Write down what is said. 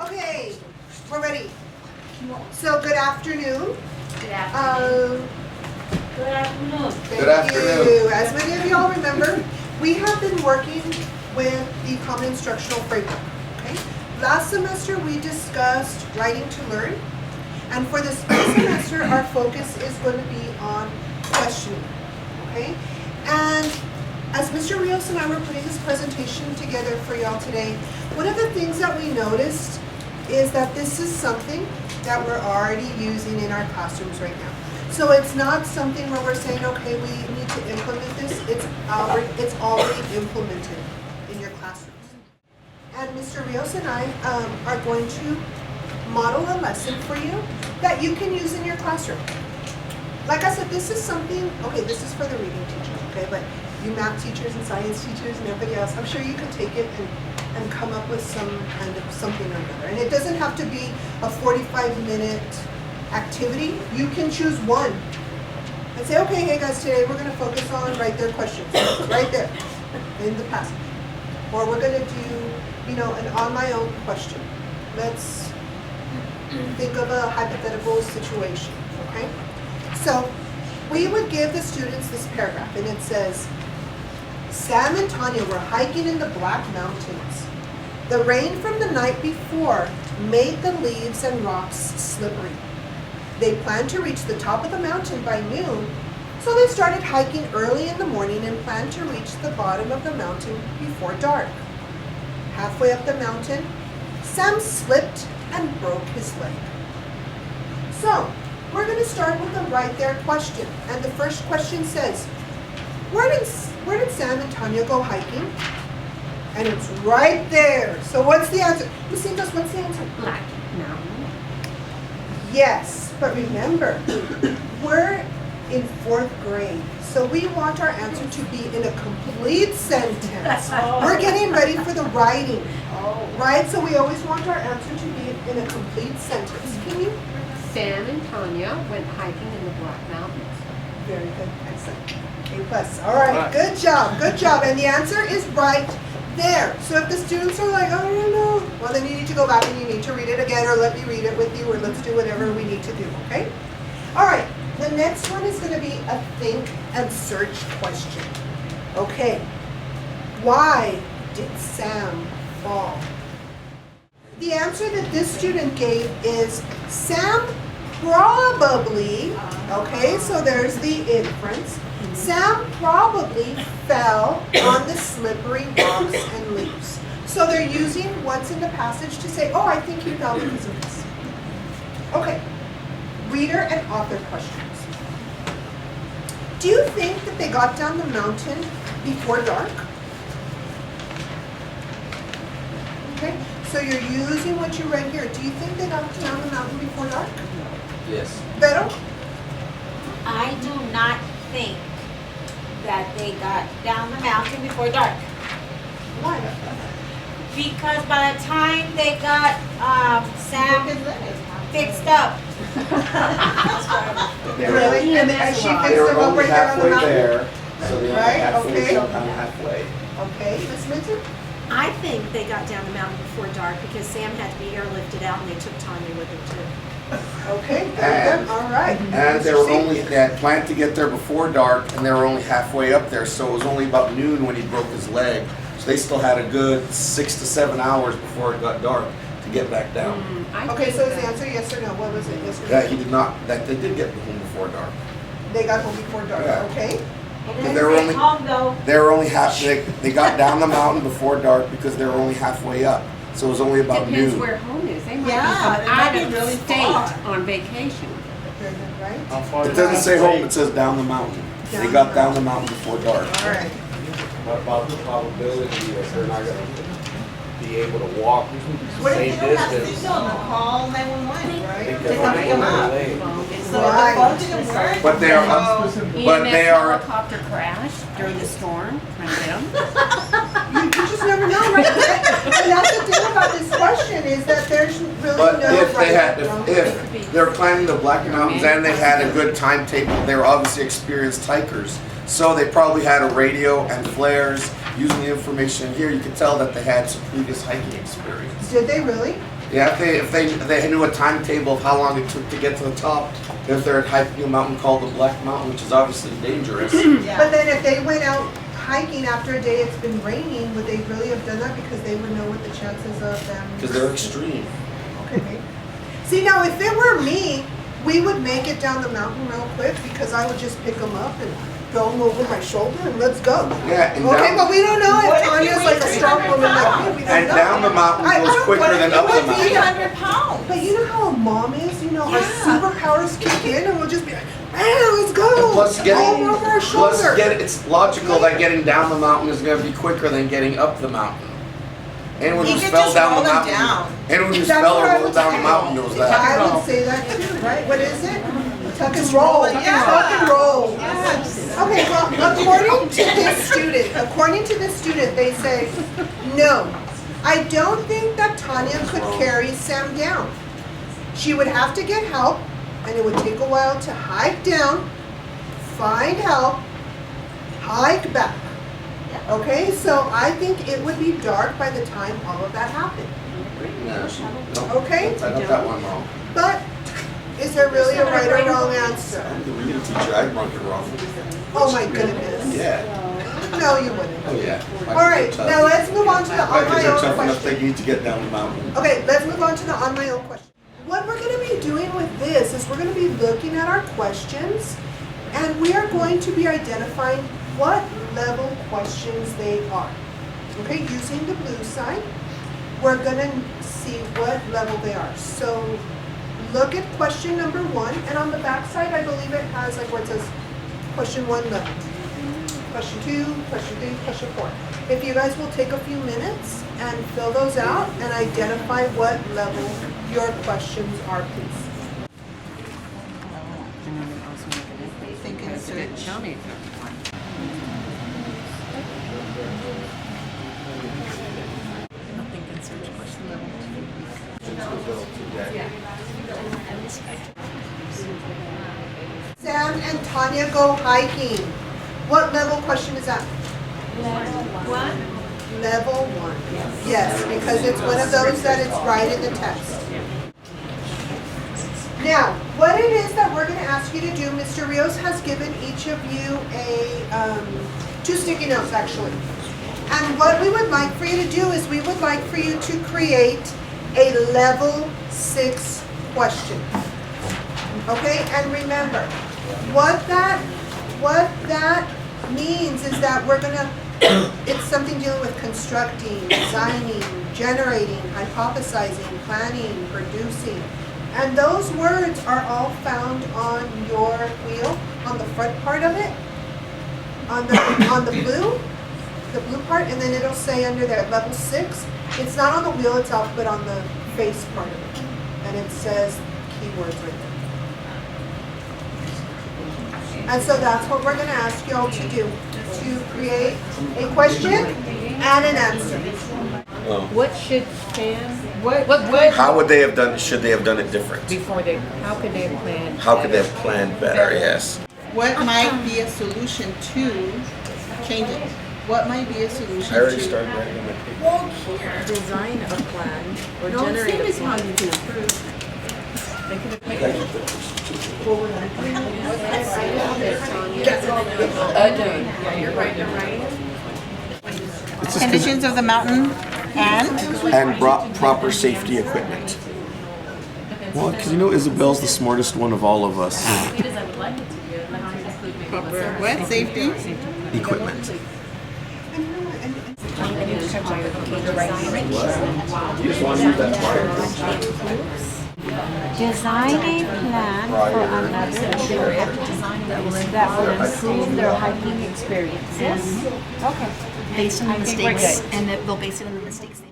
Okay, we're ready. So good afternoon. Good afternoon. Good afternoon. Good afternoon. As many of y'all remember, we have been working with the Common Instructional Framework. Okay. Last semester we discussed writing to learn, and for this semester our focus is going to be on questioning. Okay, and as Mr. Rios and I were putting this presentation together for y'all today, one of the things that we noticed is that this is something that we're already using in our classrooms right now. So it's not something where we're saying, okay, we need to implement this. It's already implemented in your classrooms. And Mr. Rios and I are going to model a lesson for you that you can use in your classroom. Like I said, this is something, okay, this is for the reading teacher, okay, but you math teachers and science teachers and everybody else, I'm sure you could take it and come up with some kind of something or another. And it doesn't have to be a 45-minute activity. You can choose one and say, okay, hey guys, today we're going to focus on right there questions, right there in the passage. Or we're going to do, an on my own question. Let's think of a hypothetical situation, okay? So we would give the students this paragraph, and it says, Sam and Tanya were hiking in the Black Mountains. The rain from the night before made the leaves and rocks slippery. They planned to reach the top of the mountain by noon, so they started hiking early in the morning and planned to reach the bottom of the mountain before dark. Halfway up the mountain, Sam slipped and broke his leg. So, we're going to start with a right there question. And the first question says, where did Sam and Tanya go hiking? And it's right there. So what's the answer? Miss Ingles, what's the answer? Black Mountain. Yes, but remember, we're in 4th grade. So we want our answer to be in a complete sentence. We're getting ready for the writing. Right? So we always want our answer to be in a complete sentence. Can you? Sam and Tanya went hiking in the Black Mountains. Very good. Excellent. A+. All right. Good job. Good job. And the answer is right there. So if the students are like, I don't know, well, then you need to go back and you need to read it again, or let me read it with you, or let's do whatever we need to do, okay? All right. The next one is going to be a think and search question. Okay. Why did Sam fall? The answer that this student gave is Sam probably, okay, so there's the inference. Sam probably fell on the slippery rocks and leaves. So they're using what's in the passage to say, oh, I think he fell because of this. Okay, reader and author questions. Do you think that they got down the mountain before dark? Okay. So you're using what you read here. Do you think they got down the mountain before dark? Yes. Vero? I do not think that they got down the mountain before dark. Why? Because by the time they got Sam fixed up, Really? And she fixed They were them up only right there on the halfway mountain? there, so they only Right, halfway, okay. sometime halfway. Okay, Miss Minton? I think they got down the mountain before dark because Sam had to be airlifted out and they took Tanya with them too. Okay, very good. All right. And they had planned to get there before dark, and they were only halfway up there, so it was only about noon when he broke his leg. So they still had a good 6 to 7 hours before it got dark to get back down. Okay, so is the answer yes or no? What was it? Yes or no? That he did not, that they did get home before dark. They got home before dark. Yeah. Okay. it They didn't were say only- home though. They were only they got down the mountain before dark because they were only halfway up. So it was only about Depends noon. where home is. They might Yeah, be they from might out be of really state far. on vacation. Very good, right? How far It doesn't say home, it says down the mountain. Down They the got down the mountain before dark. All right. What about the probability that they're not gonna be able to walk the What same if they don't have distance? signal? Call 911, right? Right. Because They they're come up. late. So Right. the phone didn't work. But they are, but EMS they are, helicopter crash during the storm, trying to get them. You just never know, right? And that's the thing about this question is that there's really but no if they had, right or wrong. if they were climbing the Black Mountains and they had a good timetable, they were obviously experienced hikers. So they probably had a radio and flares using the information here, you could tell that they had some previous hiking experience. Did they really? Yeah, if they knew a timetable of how long it took to get to the top, if they're hiking a mountain called the Black Mountain, which is obviously dangerous. But then if they went out hiking after a day it's been raining, would they really have done that because they would know what the chances of them? Because they're extreme. Okay. See, now if it were me, we would make it down the mountain real quick because I would just pick them up and throw them over my shoulder and let's go. Yeah, and Okay, down, but we don't know What if if you Tanya's weigh like a strong 300 woman like me. We don't and know. down the mountain I goes don't- quicker What if than it up the was mountain. 800 pounds? But you know how a mom is, you know, our Yeah. superpowers kick in and we'll just be like, man, let's go. Plus all over our shoulder. it's logical that getting down the mountain is going to be quicker than getting up the mountain. Anyone You who could fell just down roll the them mountain, down. anyone who That's fell what or I rolled would down the say. mountain knows that. I would say that too, right? What is it? Tuck and roll. Yeah. Tuck and roll. Yes. Okay, well, according to this student, they say, no, I don't think that Tanya could carry Sam down. She would have to get help, and it would take a while to hike down, find help, hike back. Okay, so I think it would be dark by the time all of that happened. Yeah, no, Okay? I got that one wrong. But is there really a right or wrong answer? I'm the reading teacher, I'd mark it wrong. Oh my goodness. Yeah. No, you wouldn't. Oh, yeah. My All right, kids are now tough. let's move on to the My on kids my are own tough enough, question. they need to get down the mountain. Okay, let's move on to the on my own question. What we're going to be doing with this is we're going to be looking at our questions and we are going to be identifying what level questions they are. Okay, using the blue side, we're going to see what level they are. So look at question number 1, and on the back side, I believe it has like where it says question 1 level. Question 2, question 3, question 4. If you guys will take a few minutes and fill those out and identify what level your questions are, please. Think and search. Sam and Tanya go hiking. What level question is that? Level 1. Yes, because it's one of those that it's right in the text. Now, what it is that we're going to ask you to do, Mr. Rios has given each of you two sticky notes actually. And what we would like for you to do is we would like for you to create a level 6 question. Okay, and remember, what that means is that we're going to, it's something dealing with constructing, designing, generating, hypothesizing, planning, producing. And those words are all found on your wheel, on the front part of it, on the blue part, and then it'll say under there, level 6. It's not on the wheel itself, but on the face part of it. And it says keywords right there. And so that's what we're gonna ask y'all to do, to create a question and an answer. What should Sam, what, How would they have done, should they have done it different? before they, how could they have planned? How could they have planned better, yes. What might be a solution to change it? What might be a solution I already to? started writing on my paper. Design a plan or No, generate same a as how plan. you can improve. They could have made Conditions of the mountain and? And brought proper safety equipment. Well, because you know Isabel's the smartest one of all of us. What, safety? Equipment. You just want to use that Design a plan for another trip that will improve their hiking experience. Yes? Okay. Based on the I think we're mistakes, good. and that they'll base it on the mistakes they